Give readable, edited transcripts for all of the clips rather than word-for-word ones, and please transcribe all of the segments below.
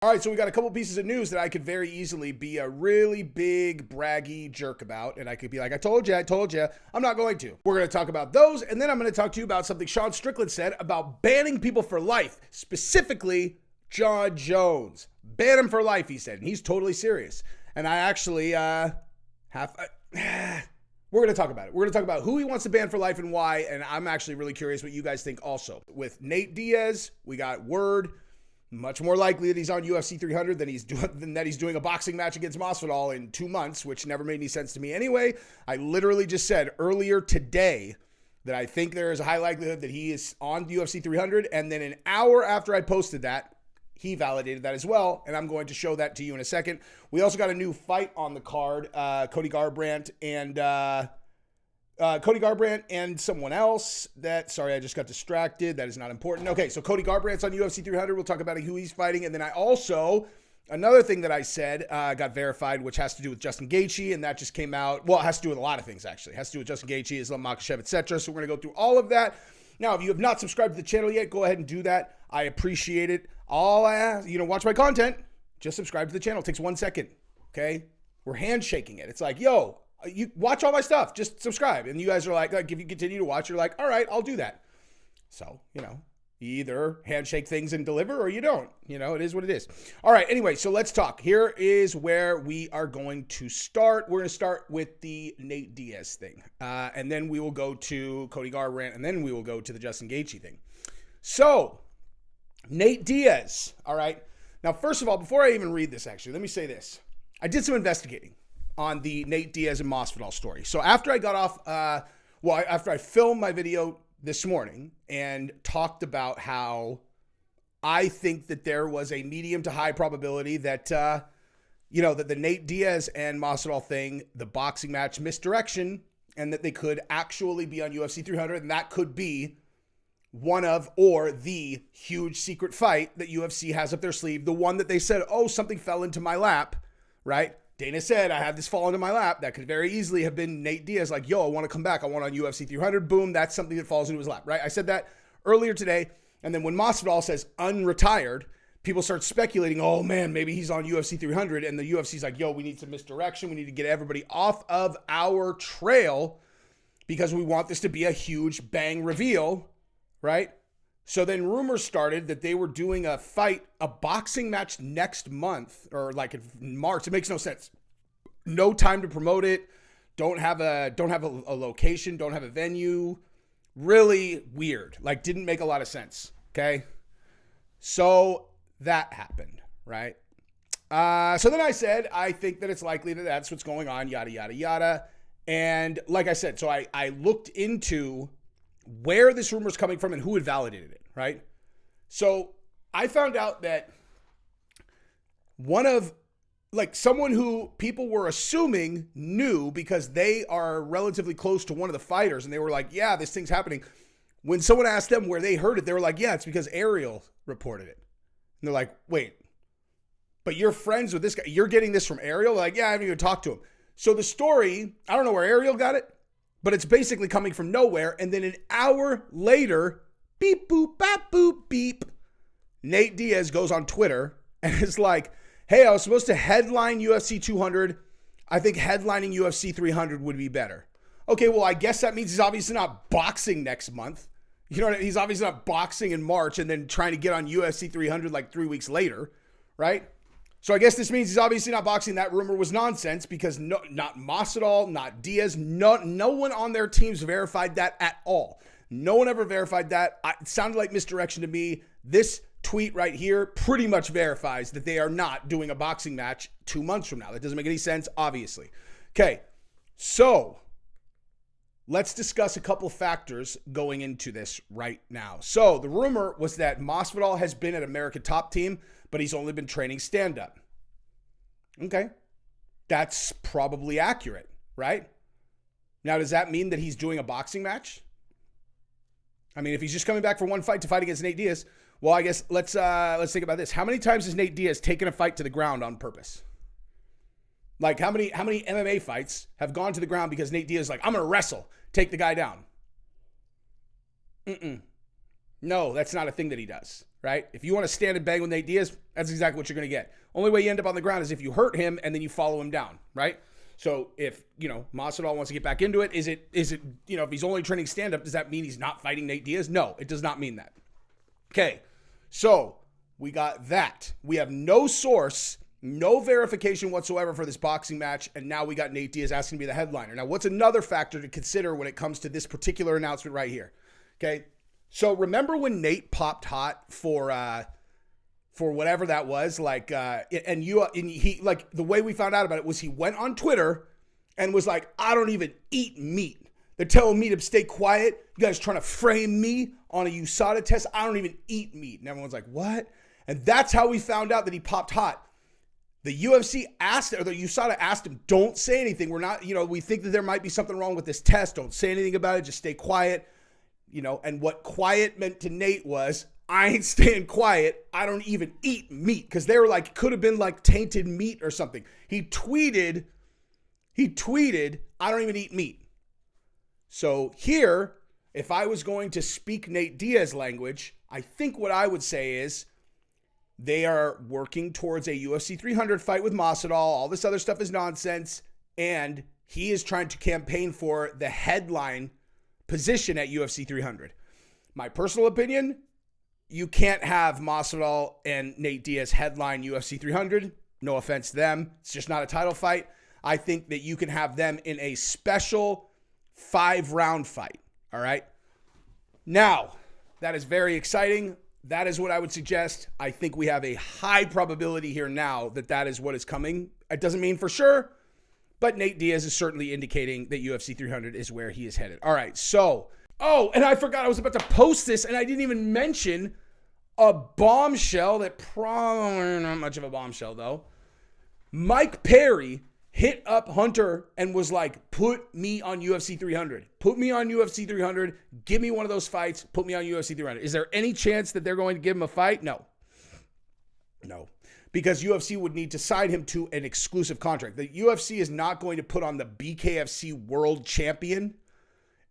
All right, so we got a couple pieces of news that I could very easily be a really big, braggy jerk about. And I could be like, I told you. I'm not going to. We're going to talk about those. And then I'm going to talk to you about something Sean Strickland said about banning people for life, specifically John Jones. Ban him for life, he said. And he's totally serious. And I actually we're going to talk about it. We're going to talk about who he wants to ban for life and why. And I'm actually really curious what you guys think also. With Nate Diaz, we got word. Much more likely that he's on UFC 300 than that he's doing a boxing match against Masvidal in 2 months, which never made any sense to me anyway. I literally just said earlier today that I think there is a high likelihood that he is on UFC 300, and then an hour after I posted that, he validated that as well, and I'm going to show that to you in a second. We also got a new fight on the card, Cody Garbrandt and someone else sorry, I just got distracted. That is not important. Okay, so Cody Garbrandt's on UFC 300. We'll talk about who he's fighting. And then I also, another thing that I said got verified, which has to do with Justin Gaethje, and that just came out. Well, it has to do with a lot of things, actually. It has to do with Justin Gaethje, Islam Makhachev, etc. So we're going to go through all of that. Now, if you have not subscribed to the channel yet, go ahead and do that. I appreciate it. All I ask, watch my content. Just subscribe to the channel. It takes 1 second, okay? We're handshaking it. It's like, yo, you watch all my stuff, just subscribe. And you guys are like, if you continue to watch, you're like, all right, I'll do that. So, you either handshake things and deliver or you don't. It is what it is. All right, anyway, so let's talk. Here is where we are going to start. We're going to start with the Nate Diaz thing. And then we will go to Cody Garbrandt, and then we will go to the Justin Gaethje thing. So, Nate Diaz, all right. Now, first of all, before I even read this, actually, let me say this. I did some investigating on the Nate Diaz and Masvidal story. So after I got off, after I filmed my video this morning and talked about how I think that there was a medium to high probability that, that the Nate Diaz and Masvidal thing, the boxing match misdirection, and that they could actually be on UFC 300, and that could be one of, or the huge secret fight that UFC has up their sleeve, the one that they said, oh, something fell into my lap, right? Dana said, I have this fall into my lap. That could very easily have been Nate Diaz, like, yo, I want to come back. I want on UFC 300. Boom, that's something that falls into his lap, right? I said that earlier today. And then when Masvidal says unretired, people start speculating, oh, man, maybe he's on UFC 300. And the UFC's like, yo, we need some misdirection. We need to get everybody off of our trail because we want this to be a huge bang reveal, right? So then rumors started that they were doing a boxing match next month or like in March. It makes no sense. No time to promote it. Don't have a location. Don't have a venue. Really weird. Like didn't make a lot of sense. Okay. So that happened, right? So then I said, I think that it's likely that that's what's going on, yada, yada, yada. And like I said, so I looked into where this rumor is coming from and who had validated it, right? So I found out that someone who people were assuming knew because they are relatively close to one of the fighters and they were like, yeah, this thing's happening. When someone asked them where they heard it, they were like, yeah, it's because Ariel reported it. And they're like, wait, but you're friends with this guy. You're getting this from Ariel? Like, yeah, I haven't even talked to him. So the story, I don't know where Ariel got it, but it's basically coming from nowhere. And then an hour later, beep, boop, bap, boop, beep, Nate Diaz goes on Twitter and is like, hey, I was supposed to headline UFC 200. I think headlining UFC 300 would be better. Okay, well, I guess that means he's obviously not boxing next month. You know what I mean? He's obviously not boxing in March and then trying to get on UFC 300 like 3 weeks later, right? So I guess this means he's obviously not boxing. That rumor was nonsense because not Masvidal, not Diaz, no one on their teams verified that at all. No one ever verified that. It sounded like misdirection to me. This tweet right here pretty much verifies that they are not doing a boxing match 2 months from now. That doesn't make any sense, obviously. Okay, so let's discuss a couple factors going into this right now. So the rumor was that Masvidal has been at American Top Team, but he's only been training stand-up. Okay. That's probably accurate, right? Now, does that mean that he's doing a boxing match? I mean, if he's just coming back for one fight to fight against Nate Diaz, well, I guess let's think about this. How many times has Nate Diaz taken a fight to the ground on purpose? Like how many MMA fights have gone to the ground because Nate Diaz is like, I'm going to wrestle, take the guy down? No, that's not a thing that he does, right? If you want to stand and bang with Nate Diaz, that's exactly what you're going to get. Only way you end up on the ground is if you hurt him and then you follow him down, right? So if, Masvidal wants to get back into it, is it, if he's only training stand-up, does that mean he's not fighting Nate Diaz? No, it does not mean that. Okay, so we got that. We have no source, no verification whatsoever for this boxing match, and now we got Nate Diaz asking to be the headliner. Now, what's another factor to consider when it comes to this particular announcement right here? Okay, so remember when Nate popped hot for whatever that was, he the way we found out about it was he went on Twitter and was like, I don't even eat meat. They're telling me to stay quiet. You guys trying to frame me on a USADA test. I don't even eat meat. And everyone's like, what? And that's how we found out that he popped hot. The UFC asked, or the USADA asked him, don't say anything. We're not, we think that there might be something wrong with this test. Don't say anything about it. Just stay quiet. And what quiet meant to Nate was, I ain't staying quiet. I don't even eat meat. Because they were like, could have been like tainted meat or something. He tweeted, I don't even eat meat. So here, if I was going to speak Nate Diaz language, I think what I would say is they are working towards a UFC 300 fight with Masvidal. All this other stuff is nonsense. And he is trying to campaign for the headline position at UFC 300. My personal opinion, you can't have Masvidal and Nate Diaz headline UFC 300. No offense to them. It's just not a title fight. I think that you can have them in a special 5-round fight. All right. Now, that is very exciting. That is what I would suggest. I think we have a high probability here now that is what is coming. It doesn't mean for sure, but Nate Diaz is certainly indicating that UFC 300 is where he is headed. All right. So, and I forgot I was about to post this and I didn't even mention a bombshell that probably not much of a bombshell though. Mike Perry hit up Hunter and was like, put me on UFC 300. Put me on UFC 300. Give me one of those fights. Put me on UFC 300. Is there any chance that they're going to give him a fight? No. Because UFC would need to sign him to an exclusive contract. The UFC is not going to put on the BKFC world champion,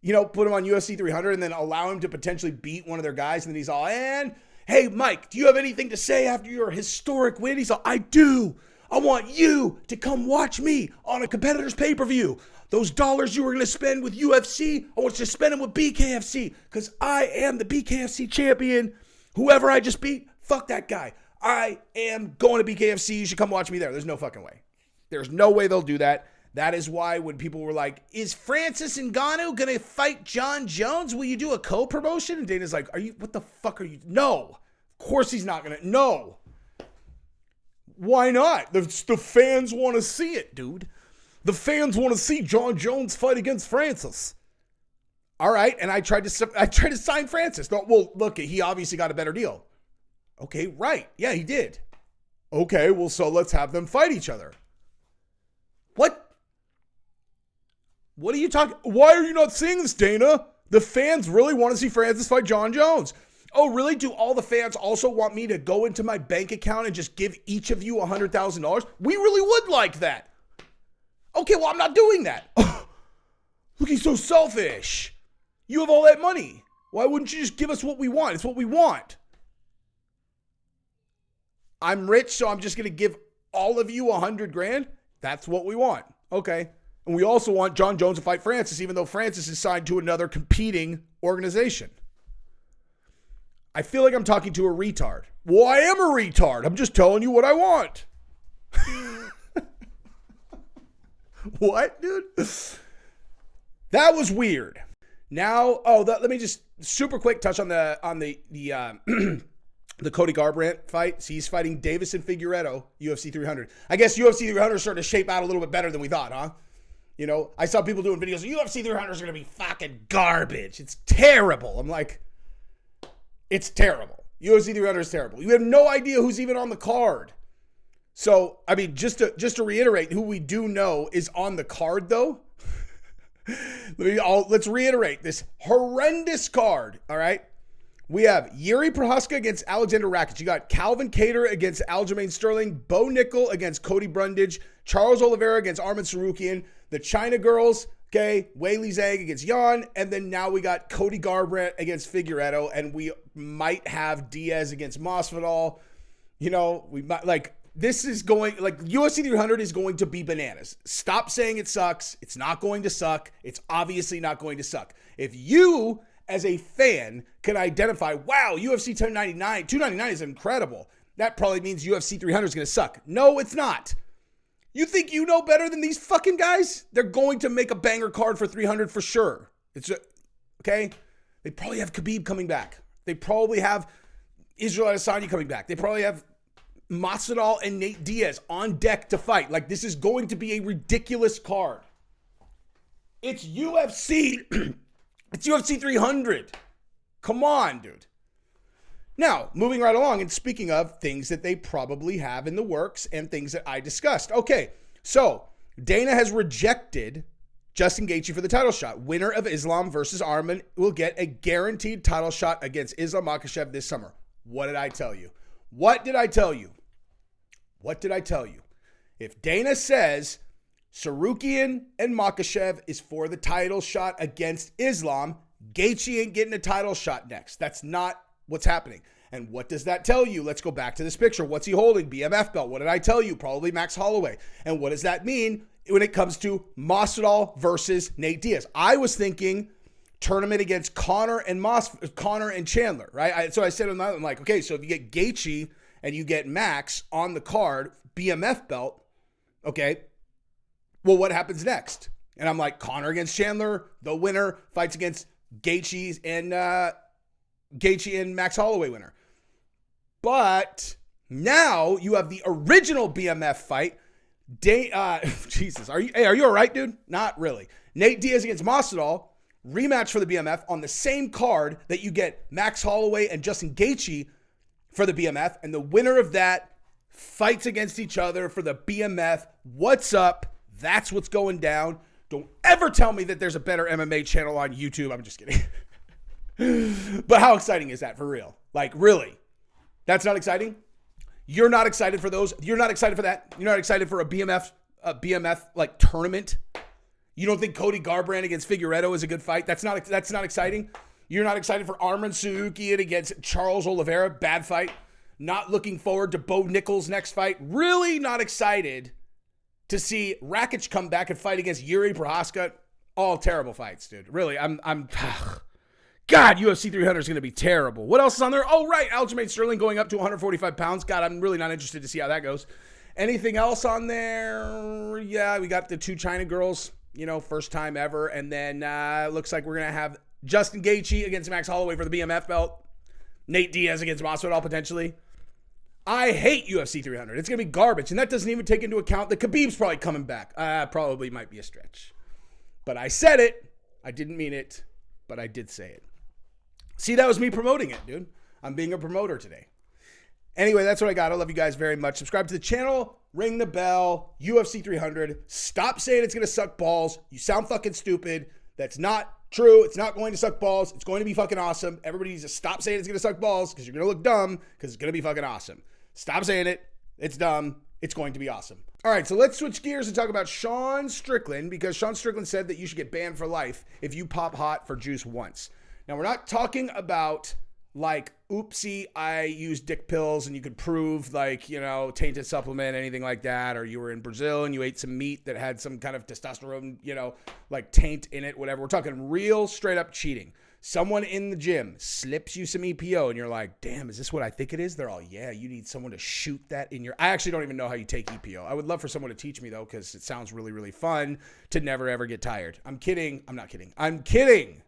put him on UFC 300 and then allow him to potentially beat one of their guys. And then he's all, and hey, Mike, do you have anything to say after your historic win? He's all, I do. I want you to come watch me on a competitor's pay-per-view. Those dollars you were going to spend with UFC, I want you to spend them with BKFC because I am the BKFC champion. Whoever I just beat, fuck that guy. I am going to BKFC. You should come watch me there. There's no fucking way. There's no way they'll do that. That is why when people were like, is Francis Ngannou going to fight John Jones? Will you do a co-promotion? And Dana's like, what the fuck are you? No. Of course he's not going to. No. Why not? The fans want to see it, dude. The fans want to see John Jones fight against Francis. All right, and I tried to sign Francis. Well, look, he obviously got a better deal. Okay, right. Yeah, he did. Okay, well, so let's have them fight each other. What? What are you talking? Why are you not seeing this, Dana? The fans really want to see Francis fight John Jones. Oh, really? Do all the fans also want me to go into my bank account and just give each of you $100,000? We really would like that. Okay, well, I'm not doing that. Look, he's so selfish. You have all that money. Why wouldn't you just give us what we want? It's what we want. I'm rich, so I'm just going to give all of you $100,000. That's what we want. Okay. And we also want John Jones to fight Francis, even though Francis is signed to another competing organization. I feel like I'm talking to a retard. Well, I am a retard. I'm just telling you what I want. What, dude? That was weird. Now, let me just super quick touch on the the Cody Garbrandt fight. So he's fighting Davison Figueiredo, UFC 300. I guess UFC 300 is starting to shape out a little bit better than we thought, huh? I saw people doing videos. UFC 300 is going to be fucking garbage. It's terrible. I'm like, it's terrible. UFC 300 is terrible. You have no idea who's even on the card. So, I mean, just to reiterate, who we do know is on the card, though. Let's reiterate this horrendous card, all right? We have Yuri Prohaska against Alexander Rakic. You got Calvin Kattar against Aljamain Sterling, Bo Nickel against Cody Brundage, Charles Oliveira against Arman Sarukian, the China girls, Okay, Weili Zhang against Yan, and then now we got Cody Garbrandt against Figueiredo, and we might have Diaz against Masvidal. You know, we might, like, this is going, like, UFC 300 is going to be bananas. Stop saying it sucks. It's not going to suck. It's obviously not going to suck. If you, as a fan, can identify, wow, UFC 299 is incredible, that probably means UFC 300 is going to suck. No, it's not. You think you know better than these fucking guys? They're going to make a banger card for 300 for sure. Okay? They probably have Khabib coming back. They probably have Israel Adesanya coming back. They probably have Masvidal and Nate Diaz on deck to fight. Like, this is going to be a ridiculous card. It's UFC. It's UFC 300. Come on, dude. Now, moving right along, and speaking of things that they probably have in the works and things that I discussed. Okay, so Dana has rejected Justin Gaethje for the title shot. Winner of Islam versus Arman will get a guaranteed title shot against Islam Makhachev this summer. What did I tell you? What did I tell you? What did I tell you? If Dana says Sarukian and Makhachev is for the title shot against Islam, Gaethje ain't getting a title shot next. That's not what's happening. And what does that tell you? Let's go back to this picture. What's he holding? BMF belt. What did I tell you? Probably Max Holloway. And what does that mean when it comes to Masvidal versus Nate Diaz? I was thinking tournament against Connor and Chandler, right? So I said, I'm like, okay, so if you get Gaethje and you get Max on the card, BMF belt, okay, well, what happens next? And I'm like, Connor against Chandler, the winner fights against Gaethje and Max Holloway winner. But now you have the original BMF fight. Jesus, are you all right, dude? Not really. Nate Diaz against Masvidal, rematch for the BMF on the same card that you get Max Holloway and Justin Gaethje for the BMF, and the winner of that fights against each other for the BMF. What's up? That's what's going down. Don't ever tell me that there's a better MMA channel on YouTube. I'm just kidding. But how exciting is that for real? Like, really? That's not exciting? You're not excited for those? You're not excited for that? You're not excited for a BMF like tournament? You don't think Cody Garbrandt against Figueiredo is a good fight? That's not exciting? You're not excited for Arman Tsarukyan against Charles Oliveira? Bad fight? Not looking forward to Bo Nichols' next fight? Really not excited to see Rakic come back and fight against Yuri Prohaska? All terrible fights, dude. Really, God, UFC 300 is going to be terrible. What else is on there? Oh, right. Aljamain Sterling going up to 145 pounds. God, I'm really not interested to see how that goes. Anything else on there? Yeah, we got the two China girls, first time ever. And then looks like we're going to have Justin Gaethje against Max Holloway for the BMF belt. Nate Diaz against Masvidal potentially. I hate UFC 300. It's going to be garbage. And that doesn't even take into account that Khabib's probably coming back. Probably might be a stretch. But I said it. I didn't mean it, but I did say it. See, that was me promoting it, dude. I'm being a promoter today. Anyway, that's what I got. I love you guys very much. Subscribe to the channel. Ring the bell. UFC 300. Stop saying it's going to suck balls. You sound fucking stupid. That's not true. It's not going to suck balls. It's going to be fucking awesome. Everybody needs to stop saying it's going to suck balls because you're going to look dumb because it's going to be fucking awesome. Stop saying it. It's dumb. It's going to be awesome. All right, so let's switch gears and talk about Sean Strickland because Sean Strickland said that you should get banned for life if you pop hot for juice once. Now, we're not talking about like, oopsie, I used dick pills and you could prove tainted supplement, anything like that, or you were in Brazil and you ate some meat that had some kind of testosterone, taint in it, whatever. We're talking real straight up cheating. Someone in the gym slips you some EPO and you're like, damn, is this what I think it is? They're all, yeah, you need someone to shoot that in your... I actually don't even know how you take EPO. I would love for someone to teach me, though, because it sounds really, really fun to never, ever get tired. I'm kidding. I'm not kidding. I'm kidding.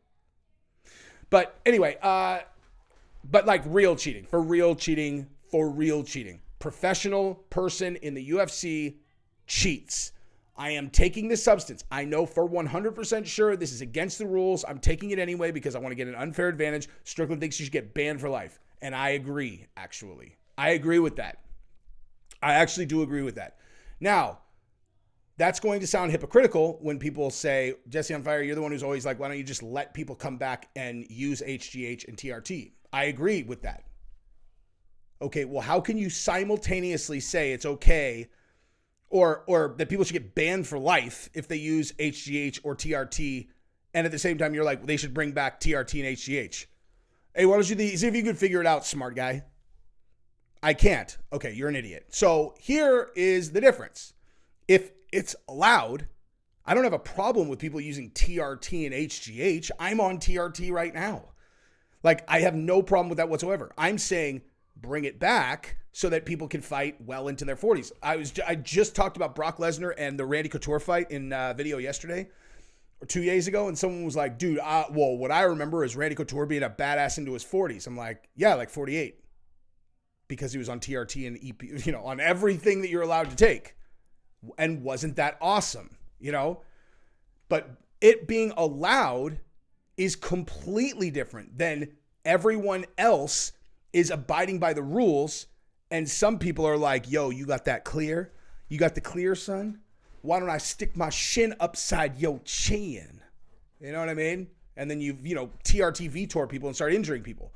But anyway, but like real cheating. For real cheating. Professional person in the UFC cheats. I am taking this substance. I know for 100% sure this is against the rules. I'm taking it anyway because I want to get an unfair advantage. Strickland thinks you should get banned for life. And I agree, actually. I agree with that. I actually do agree with that. Now, that's going to sound hypocritical when people say, Jesse on Fire, you're the one who's always like, why don't you just let people come back and use HGH and TRT? I agree with that. Okay, well, how can you simultaneously say it's okay or that people should get banned for life if they use HGH or TRT. And at the same time, you're like, they should bring back TRT and HGH. Hey, why don't you see if you can figure it out, smart guy? I can't. Okay, you're an idiot. So here is the difference. If it's allowed, I don't have a problem with people using TRT and HGH. I'm on TRT right now. Like, I have no problem with that whatsoever. I'm saying bring it back so that people can fight well into their 40s. I just talked about Brock Lesnar and the Randy Couture fight in a video yesterday or 2 days ago, and someone was like, dude, well, what I remember is Randy Couture being a badass into his 40s. I'm like, yeah, like 48. Because he was on TRT and EP, you know, on everything that you're allowed to take. And wasn't that awesome, you know? But it being allowed is completely different than everyone else is abiding by the rules. And some people are like, yo, you got that clear? You got the clear, son? Why don't I stick my shin upside your chin? You know what I mean? And then you TRT Vitor people and start injuring people.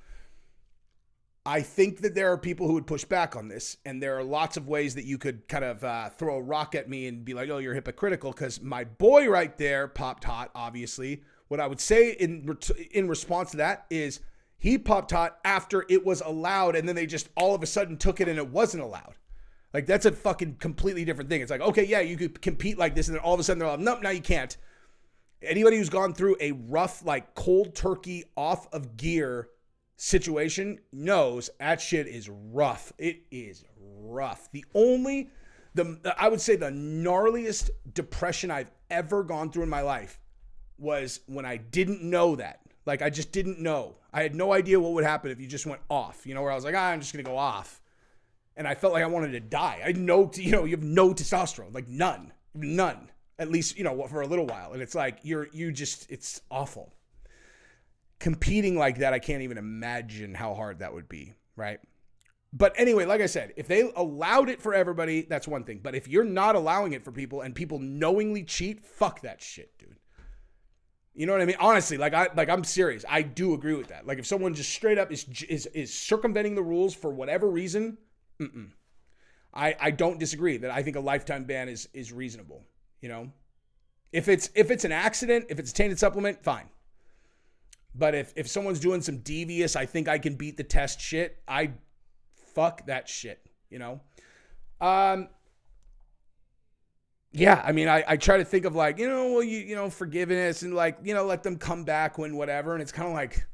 I think that there are people who would push back on this, and there are lots of ways that you could kind of throw a rock at me and be like, oh, you're hypocritical, because my boy right there popped hot, obviously. What I would say in response to that is he popped hot after it was allowed, and then they just all of a sudden took it and it wasn't allowed. Like, that's a fucking completely different thing. It's like, okay, yeah, you could compete like this, and then all of a sudden they're like, nope, now you can't. Anybody who's gone through a rough, like cold turkey, off of gear situation knows that shit is rough. It is rough. I would say the gnarliest depression I've ever gone through in my life was when I didn't know that. Like, I just didn't know. I had no idea what would happen if you just went off, you know, where I was like, I'm just going to go off. And I felt like I wanted to die. I know, you have no testosterone, like none, at least, for a little while. And it's like, it's awful. Competing like that, I can't even imagine how hard that would be, right? But anyway, like I said, if they allowed it for everybody, that's one thing. But if you're not allowing it for people and people knowingly cheat, fuck that shit, dude. You know what I mean? Honestly, I'm serious. I do agree with that. Like, if someone just straight up is circumventing the rules for whatever reason, I don't disagree that I think a lifetime ban is reasonable. You know, if it's an accident, if it's a tainted supplement, fine. But if someone's doing some devious, I think I can beat the test shit, I fuck that shit, you know? Yeah, I mean, I try to think of like, forgiveness and like, let them come back when whatever. And it's kind of like,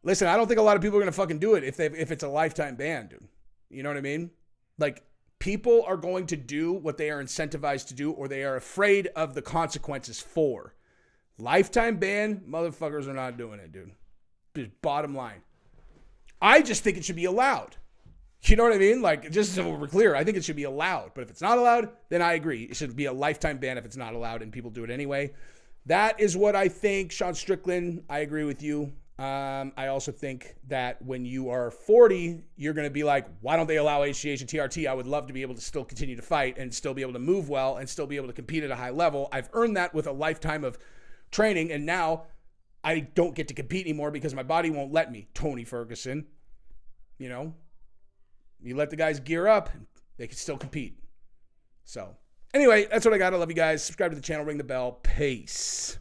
listen, I don't think a lot of people are going to fucking do it if it's a lifetime ban, dude. You know what I mean? Like, people are going to do what they are incentivized to do, or they are afraid of the consequences for. Lifetime ban, motherfuckers are not doing it, dude. Just bottom line. I just think it should be allowed. You know what I mean? Like, just so we're clear, I think it should be allowed. But if it's not allowed, then I agree. It should be a lifetime ban if it's not allowed and people do it anyway. That is what I think. Sean Strickland, I agree with you. I also think that when you are 40, you're going to be like, why don't they allow HGH and TRT? I would love to be able to still continue to fight and still be able to move well and still be able to compete at a high level. I've earned that with a lifetime of training, and now I don't get to compete anymore because my body won't let me. Tony Ferguson, you let the guys gear up, they can still compete. So anyway, that's what I got. I love you guys. Subscribe to the channel, ring the bell. Peace.